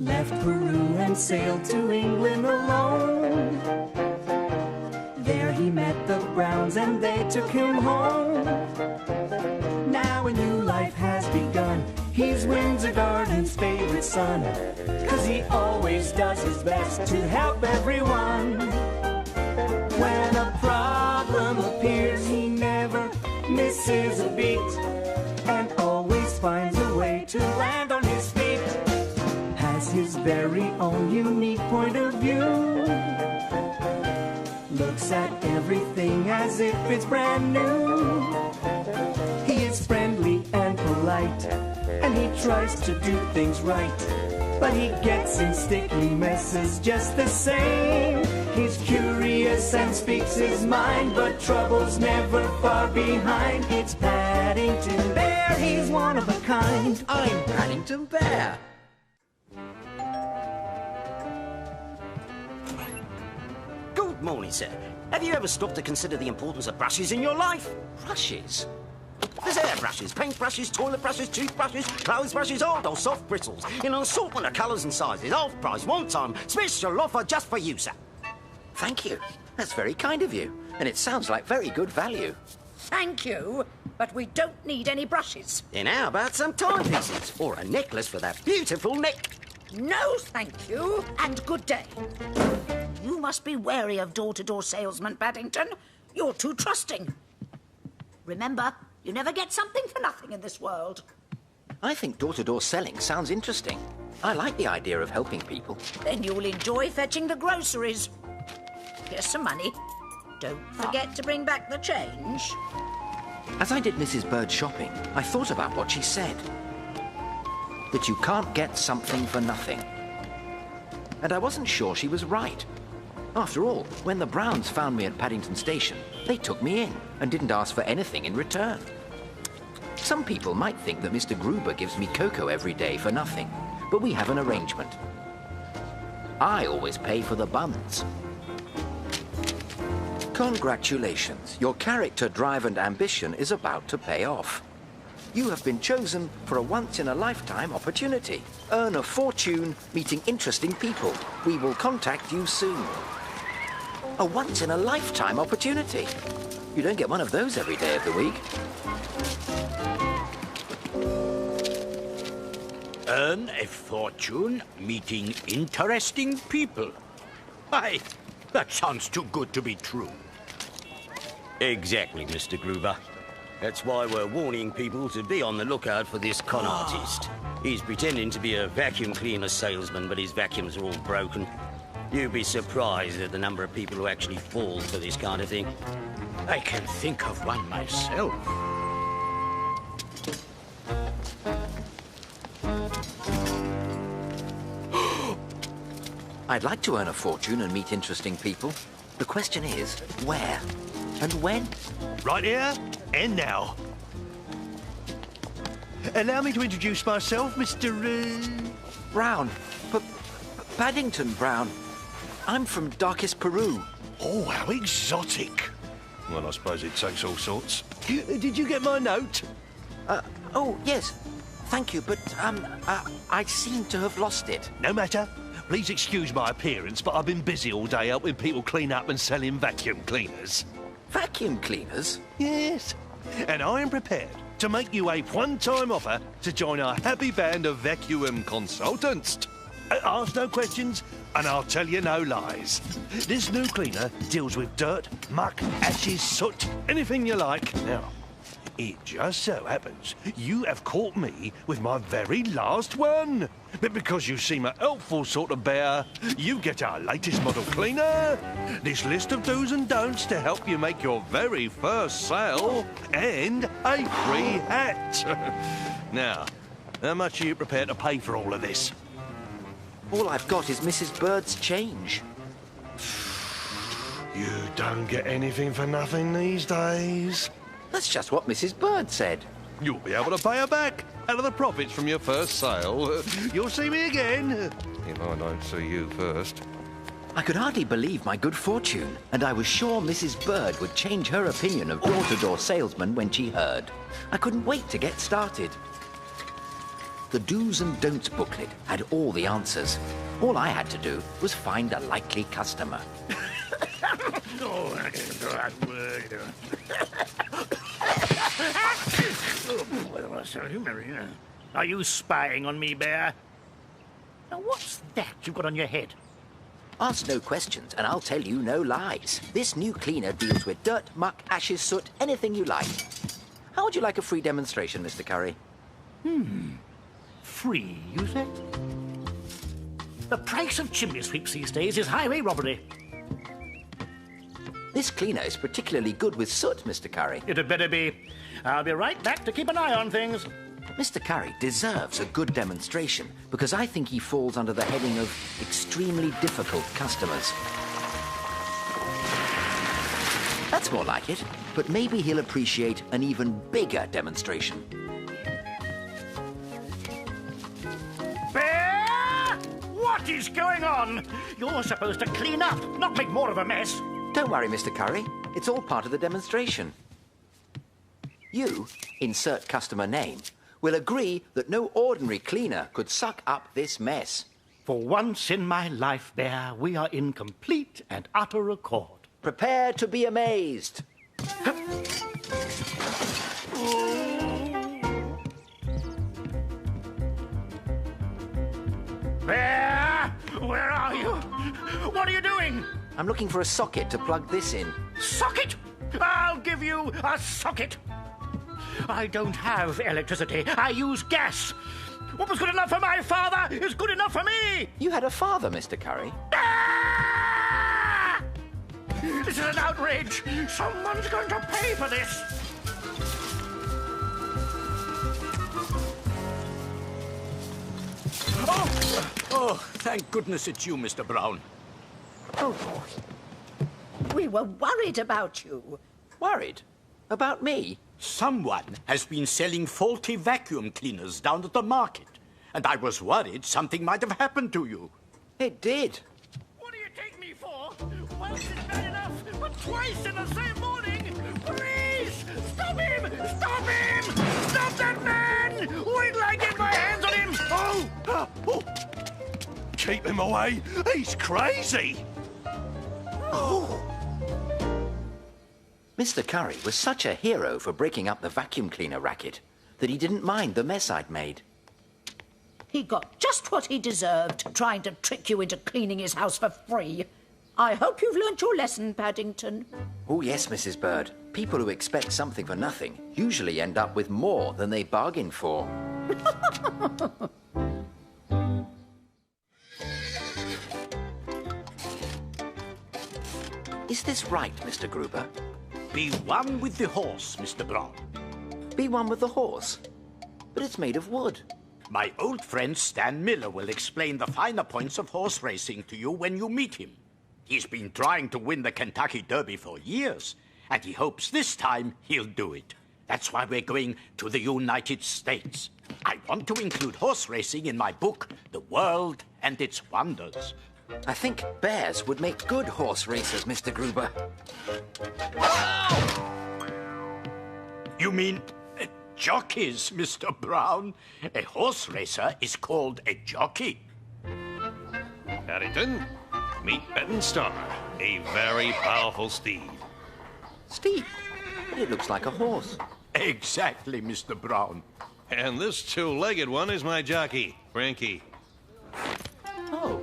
left Peru and sailed to England alone. There he met the Browns and they took him home. Now a new life has begun. He's Windsor Garden's favorite son, 'cause he always does his best to help everyone. When a problem appears, he never misses a beat and always finds a way to land on his feet. Has his very own unique point of view. Looks at everything as if it's brand new. He is friendly and polite, and he tries to do things right, but he gets in sticky messes just the same. He's curious and speaks his mind, but trouble's never far behind. It's Paddington Bear, he's one of a kind. I'm Paddington Bear. Good morning, sir. Have you ever stopped to consider the importance of brushes in your life? Brushes? There's airbrushes, paintbrushes, toilet brushes, toothbrushes, clothes brushes, hard or soft bristles, in an assortment of colours and sizes, half price, one time, special offer just for you, sir. Thank you. That's very kind of you, and it sounds like very good value. Thank you, but we don't need any brushes. Then how about some timepieces, or a necklace for that beautiful neck? No, thank you, and good day. You must be wary of door-to-door salesmen, Paddington. You're too trusting. Remember, you never get something for nothing in this world. I think door-to-door selling sounds interesting. I like the idea of helping people. Then you'll enjoy fetching the groceries. Here's some money. Don't forget to bring back the change. As I did Mrs. Bird's shopping, I thought about what she said. That you can't get something for nothing. And I wasn't sure she was right. After all, when the Browns found me at Paddington Station, they took me in and didn't ask for anything in return. Some people might think that Mr. Gruber gives me cocoa every day for nothing, but we have an arrangement. I always pay for the buns. Congratulations, your character, drive and ambition is about to pay off. You have been chosen for a once-in-a-lifetime opportunity. Earn a fortune meeting interesting people. We will contact you soon. A once-in-a-lifetime opportunity. You don't get one of those every day of the week. Earn a fortune meeting interesting people. Why, that sounds too good to be true. Exactly, Mr. Gruber. That's why we're warning people to be on the lookout for this con artist. He's pretending to be a vacuum cleaner salesman, but his vacuums are all broken. You'd be surprised at the number of people who actually fall for this kind of thing. I can think of one myself. I'd like to earn a fortune and meet interesting people. The question is, where and when? Right here and now. Allow me to introduce myself, Mr. Brown. Paddington Brown. I'm from darkest Peru. Oh, how exotic. Well, I suppose it takes all sorts. Did you get my note? Oh, yes. Thank you, but, I seem to have lost it. No matter. Please excuse my appearance, but I've been busy all day helping people clean up and selling vacuum cleaners. Vacuum cleaners? Yes. And I am prepared to make you a one-time offer to join our happy band of vacuum consultants. Ask no questions, and I'll tell you no lies. This new cleaner deals with dirt, muck, ashes, soot, anything you like. Now, it just so happens you have caught me with my very last one. But because you seem a helpful sort of bear, you get our latest model cleaner, this list of do's and don'ts to help you make your very first sale, and a free hat. Now, how much are you prepared to pay for all of this? All I've got is Mrs. Bird's change. You don't get anything for nothing these days. That's just what Mrs. Bird said. You'll be able to pay her back out of the profits from your first sale. You'll see me again. If I don't see you first. I could hardly believe my good fortune, and I was sure Mrs. Bird would change her opinion of door-to-door salesmen when she heard. I couldn't wait to get started. The do's and don'ts booklet had all the answers. All I had to do was find a likely customer. Are you spying on me, Bear? Now, what's that you've got on your head? Ask no questions, and I'll tell you no lies. This new cleaner deals with dirt, muck, ashes, soot, anything you like. How would you like a free demonstration, Mr. Curry? Free, you say? The price of chimney sweeps these days is highway robbery. This cleaner is particularly good with soot, Mr. Curry. It had better be. I'll be right back to keep an eye on things. Mr. Curry deserves a good demonstration because I think he falls under the heading of extremely difficult customers. That's more like it, but maybe he'll appreciate an even bigger demonstration. Bear! What is going on? You're supposed to clean up, not make more of a mess. Don't worry, Mr. Curry. It's all part of the demonstration. You, insert customer name, will agree that no ordinary cleaner could suck up this mess. For once in my life, Bear, we are in complete and utter accord. Prepare to be amazed. Bear! Where are you? What are you doing? I'm looking for a socket to plug this in. Socket! I'll give you a socket. I don't have electricity. I use gas. What was good enough for my father is good enough for me. You had a father, Mr. Curry. Ah! This is an outrage. Someone's going to pay for this. Oh, thank goodness it's you, Mr. Brown. Oh, we were worried about you. Worried? About me? Someone has been selling faulty vacuum cleaners down at the market, and I was worried something might have happened to you. It did. What do you take me for? Once is bad enough, but twice in the same morning? Please! Stop him! Stop him! Stop that man! Wait till I get my hands on him! Oh! Keep him away! He's crazy! Mr. Curry was such a hero for breaking up the vacuum cleaner racket that he didn't mind the mess I'd made. He got just what he deserved, trying to trick you into cleaning his house for free. I hope you've learnt your lesson, Paddington. Oh, yes, Mrs. Bird. People who expect something for nothing usually end up with more than they bargained for. Is this right, Mr. Gruber? Be one with the horse, Mr. Brown. Be one with the horse? But it's made of wood. My old friend Stan Miller will explain the finer points of horse racing to you when you meet him. He's been trying to win the Kentucky Derby for years, and he hopes this time he'll do it. That's why we're going to the United States. I want to include horse racing in my book, The World and Its Wonders. I think bears would make good horse racers, Mr. Gruber. You mean jockeys, Mr. Brown? A horse racer is called a jockey. Paddington, meet Betting Star, a very powerful steed. Steed? It looks like a horse. Exactly, Mr. Brown. And this two-legged one is my jockey, Frankie. Oh.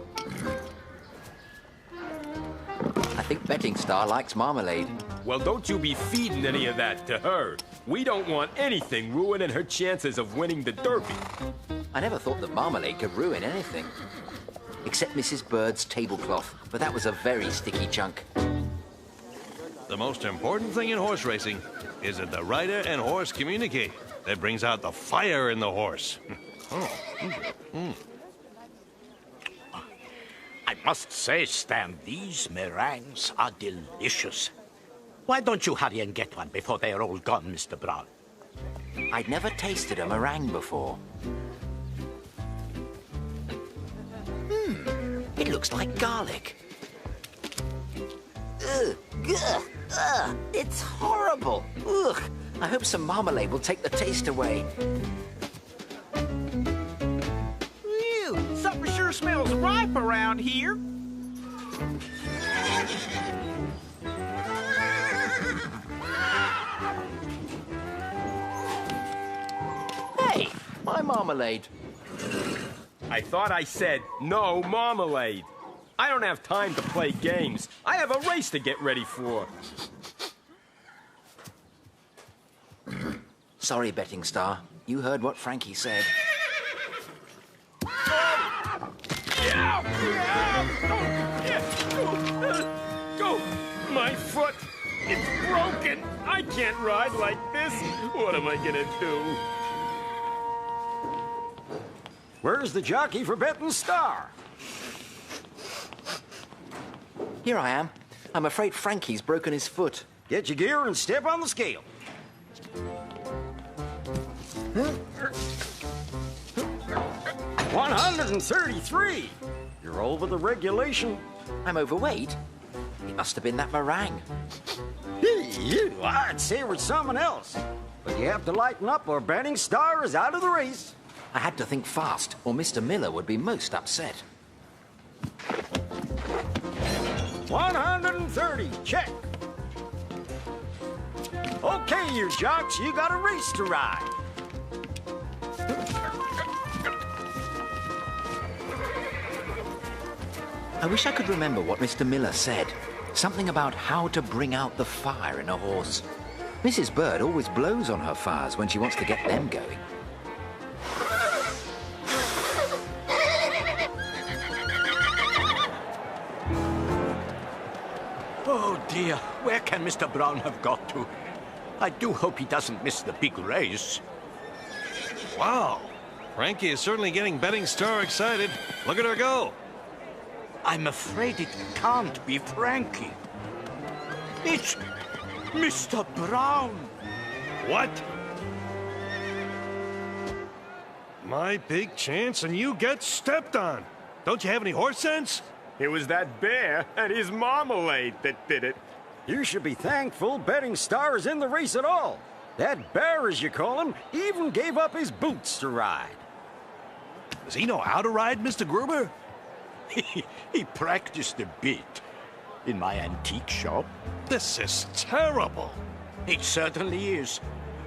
I think Betting Star likes marmalade. Well, don't you be feeding any of that to her. We don't want anything ruining her chances of winning the Derby. I never thought that marmalade could ruin anything. Except Mrs. Bird's tablecloth, but that was a very sticky chunk. The most important thing in horse racing is that the rider and horse communicate. That brings out the fire in the horse. I must say, Stan, these meringues are delicious. Why don't you hurry and get one before they're all gone, Mr. Brown? I'd never tasted a meringue before. It looks like garlic. Ugh, ugh, ugh, it's horrible. Ugh, I hope some marmalade will take the taste away. Something sure smells ripe around here. Hey, my marmalade. I thought I said no marmalade. I don't have time to play games. I have a race to get ready for. Sorry, betting star. You heard what Frankie said. Go! My foot! It's broken! I can't ride like this! What am I gonna do? Where's the jockey for betting star? Here I am. I'm afraid Frankie's broken his foot. Get your gear and step on the scale. 133. You're over the regulation. I'm overweight. It must have been that meringue. I'd say it was someone else. But you have to lighten up or betting star is out of the race. I had to think fast, or Mr. Miller would be most upset. 130. Check. Okay, you jocks, you got a race to ride. I wish I could remember what Mr. Miller said. Something about how to bring out the fire in a horse. Mrs. Bird always blows on her fires when she wants to get them going. Oh, dear. Where can Mr. Brown have got to? I do hope he doesn't miss the big race. Wow. Frankie is certainly getting betting star excited. Look at her go. I'm afraid it can't be Frankie. It's Mr. Brown. What? My big chance and you get stepped on. Don't you have any horse sense? It was that bear and his marmalade that did it. You should be thankful betting star is in the race at all. That bear, as you call him, even gave up his boots to ride. Does he know how to ride, Mr. Gruber? He practiced a bit in my antique shop. This is terrible. It certainly is.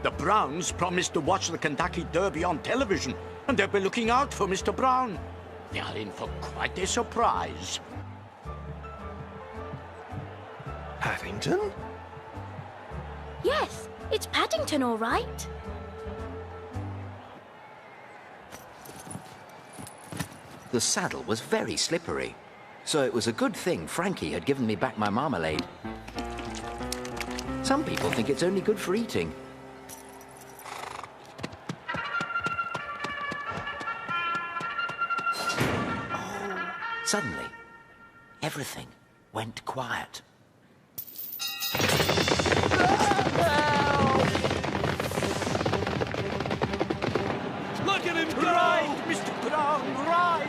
The Browns promised to watch the Kentucky Derby on television, and they'll be looking out for Mr. Brown. They are in for quite a surprise. Paddington? Yes, it's Paddington, all right. The saddle was very slippery, so it was a good thing Frankie had given me back my marmalade. Some people think it's only good for eating. Oh, suddenly, everything went quiet. Look at him go! Right, Mr. Brown, right!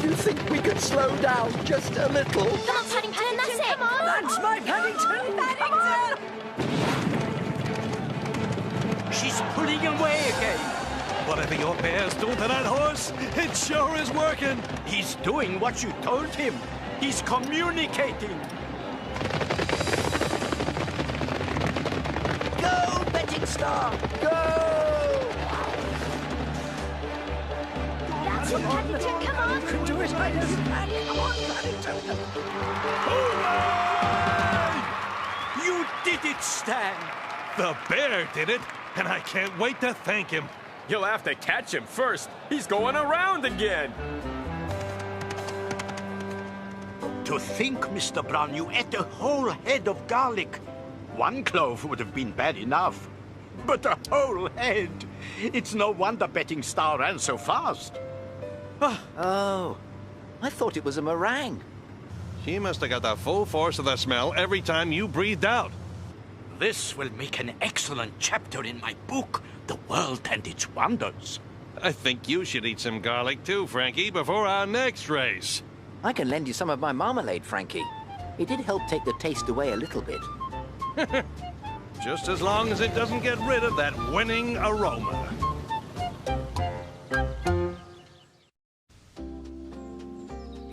Do you think we could slow down just a little? Come on, Paddington, that's it. Come on. That's my Paddington! Paddington! She's pulling away again. Whatever your bear's doing to that horse, it sure is working. He's doing what you told him. He's communicating. Go, betting star! Go! That's it, Paddington, come on. You can do it, Paddington. Come on, Paddington. Hooray! You did it, Stan. The bear did it, and I can't wait to thank him. You'll have to catch him first. He's going around again. To think, Mr. Brown, you ate a whole head of garlic. One clove would have been bad enough. But a whole head. It's no wonder betting star ran so fast. Oh, I thought it was a meringue. She must have got the full force of the smell every time you breathed out. This will make an excellent chapter in my book, The World and Its Wonders. I think you should eat some garlic too, Frankie, before our next race. I can lend you some of my marmalade, Frankie. It did help take the taste away a little bit. Just as long as it doesn't get rid of that winning aroma.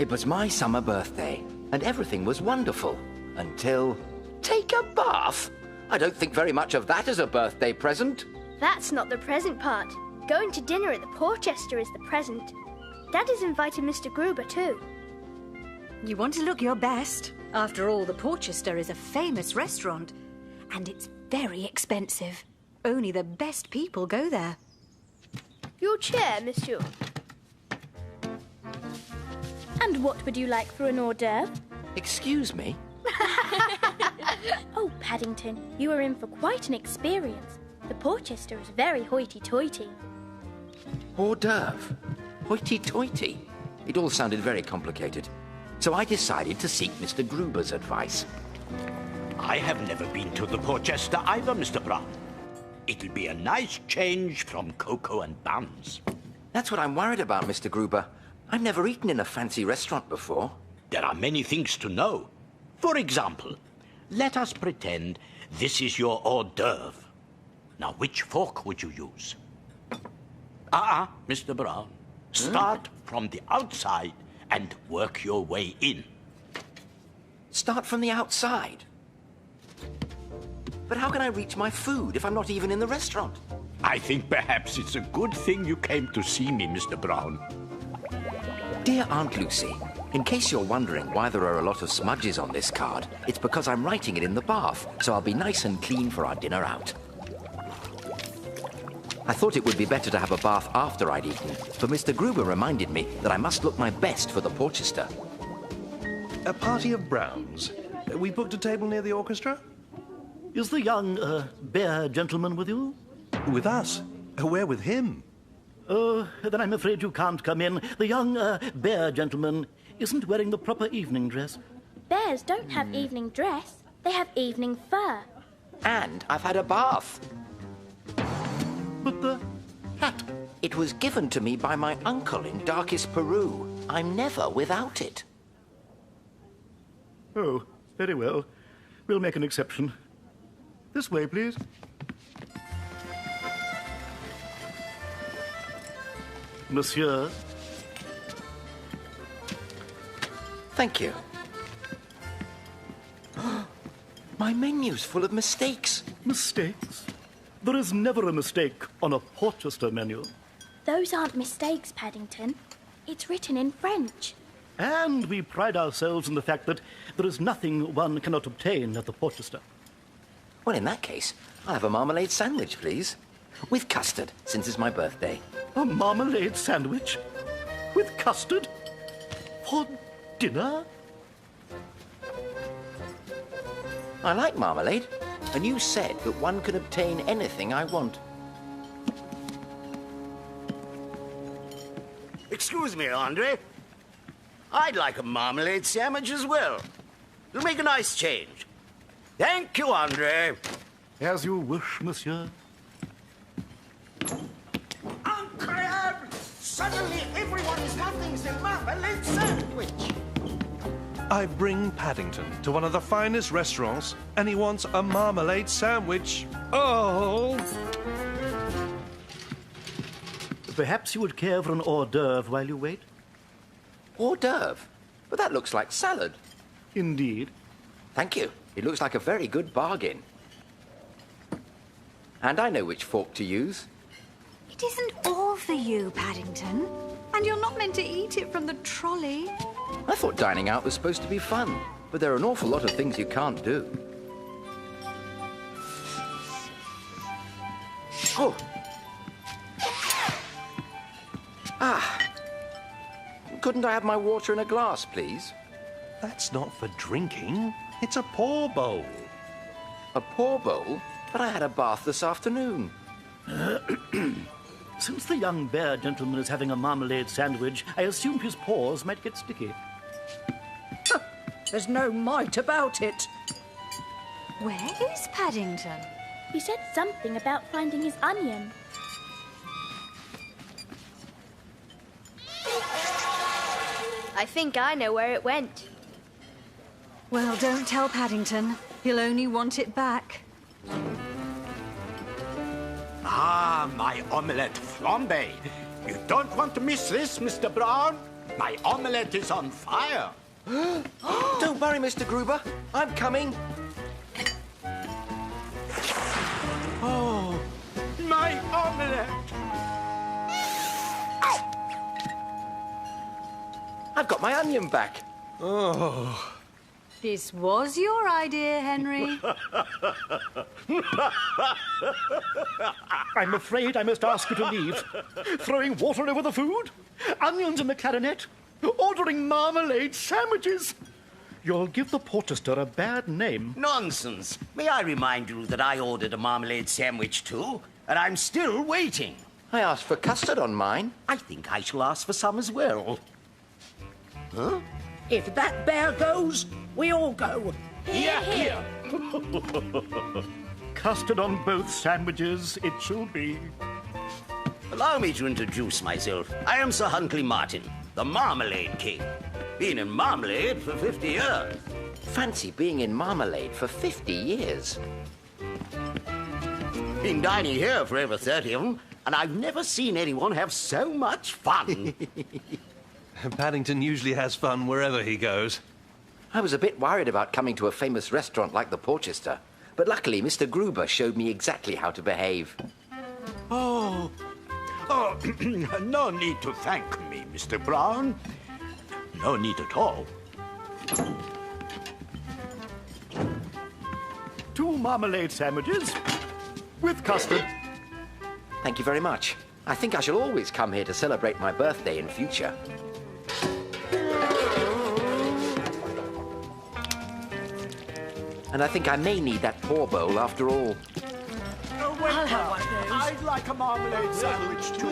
It was my summer birthday, and everything was wonderful. Until... Take a bath? I don't think very much of that as a birthday present. That's not the present part. Going to dinner at the Porchester is the present. Dad has invited Mr. Gruber too. You want to look your best. After all, the Porchester is a famous restaurant. And it's very expensive. Only the best people go there. Your chair, monsieur. And what would you like for an hors d'oeuvre? Excuse me? Oh, Paddington, you are in for quite an experience. The Porchester is very hoity-toity. Hors d'oeuvre? Hoity-toity? It all sounded very complicated. So I decided to seek Mr. Gruber's advice. I have never been to the Porchester either, Mr. Brown. It'll be a nice change from cocoa and buns. That's what I'm worried about, Mr. Gruber. I've never eaten in a fancy restaurant before. There are many things to know. For example, let us pretend this is your hors d'oeuvre. Now, which fork would you use? Mr. Brown. Start from the outside and work your way in. Start from the outside? But how can I reach my food if I'm not even in the restaurant? I think perhaps it's a good thing you came to see me, Mr. Brown. Dear Aunt Lucy, in case you're wondering why there are a lot of smudges on this card, it's because I'm writing it in the bath, so I'll be nice and clean for our dinner out. I thought it would be better to have a bath after I'd eaten, but Mr. Gruber reminded me that I must look my best for the Porchester. A party of Browns. We booked a table near the orchestra? Is the young, bear gentleman with you? With us? We're with him. Then I'm afraid you can't come in. The young, bear gentleman isn't wearing the proper evening dress. Bears don't have evening dress. They have evening fur. And I've had a bath. But the hat... It was given to me by my uncle in darkest Peru. I'm never without it. Oh, very well. We'll make an exception. This way, please. Monsieur. Thank you. My menu's full of mistakes. Mistakes? There is never a mistake on a Porchester menu. Those aren't mistakes, Paddington. It's written in French. And we pride ourselves in the fact that there is nothing one cannot obtain at the Porchester. Well, in that case, I'll have a marmalade sandwich, please. With custard, since it's my birthday. A marmalade sandwich? With custard? For dinner? I like marmalade, and you said that one can obtain anything I want. Excuse me, Andre. I'd like a marmalade sandwich as well. It'll make a nice change. Thank you, Andre. As you wish, monsieur. Incroyable! Suddenly everyone is wanting the marmalade sandwich. I bring Paddington to one of the finest restaurants, and he wants a marmalade sandwich. Oh! Perhaps you would care for an hors d'oeuvre while you wait? Hors d'oeuvre? But that looks like salad. Indeed. Thank you. It looks like a very good bargain. And I know which fork to use. It isn't all for you, Paddington. And you're not meant to eat it from the trolley. I thought dining out was supposed to be fun, but there are an awful lot of things you can't do. Oh! Ah! Couldn't I have my water in a glass, please? That's not for drinking. It's a pour bowl. A pour bowl? But I had a bath this afternoon. Since the young bear gentleman is having a marmalade sandwich, I assumed his paws might get sticky. There's no might about it. Where is Paddington? He said something about finding his onion. I think I know where it went. Well, don't tell Paddington. He'll only want it back. Ah, my omelette flambe. You don't want to miss this, Mr. Brown. My omelette is on fire. Don't worry, Mr. Gruber. I'm coming. Oh, my omelette. I've got my onion back. Oh. This was your idea, Henry. I'm afraid I must ask you to leave. Throwing water over the food, onions in the clarinet, ordering marmalade sandwiches. You'll give the Porchester a bad name. Nonsense. May I remind you that I ordered a marmalade sandwich too, and I'm still waiting. I asked for custard on mine. I think I shall ask for some as well. Huh? If that bear goes, we all go. Here, here. Custard on both sandwiches, it shall be. Allow me to introduce myself. I am Sir Huntley Martin, the Marmalade King. Been in marmalade for 50 years. Fancy being in marmalade for 50 years. Been dining here for over 30 of them, and I've never seen anyone have so much fun. Paddington usually has fun wherever he goes. I was a bit worried about coming to a famous restaurant like the Porchester, but luckily Mr. Gruber showed me exactly how to behave. Oh, no need to thank me, Mr. Brown. No need at all. 2 marmalade sandwiches with custard. Thank you very much. I think I shall always come here to celebrate my birthday in future. And I think I may need that poor bowl after all. I'll have one of those. I'd like a marmalade sandwich too.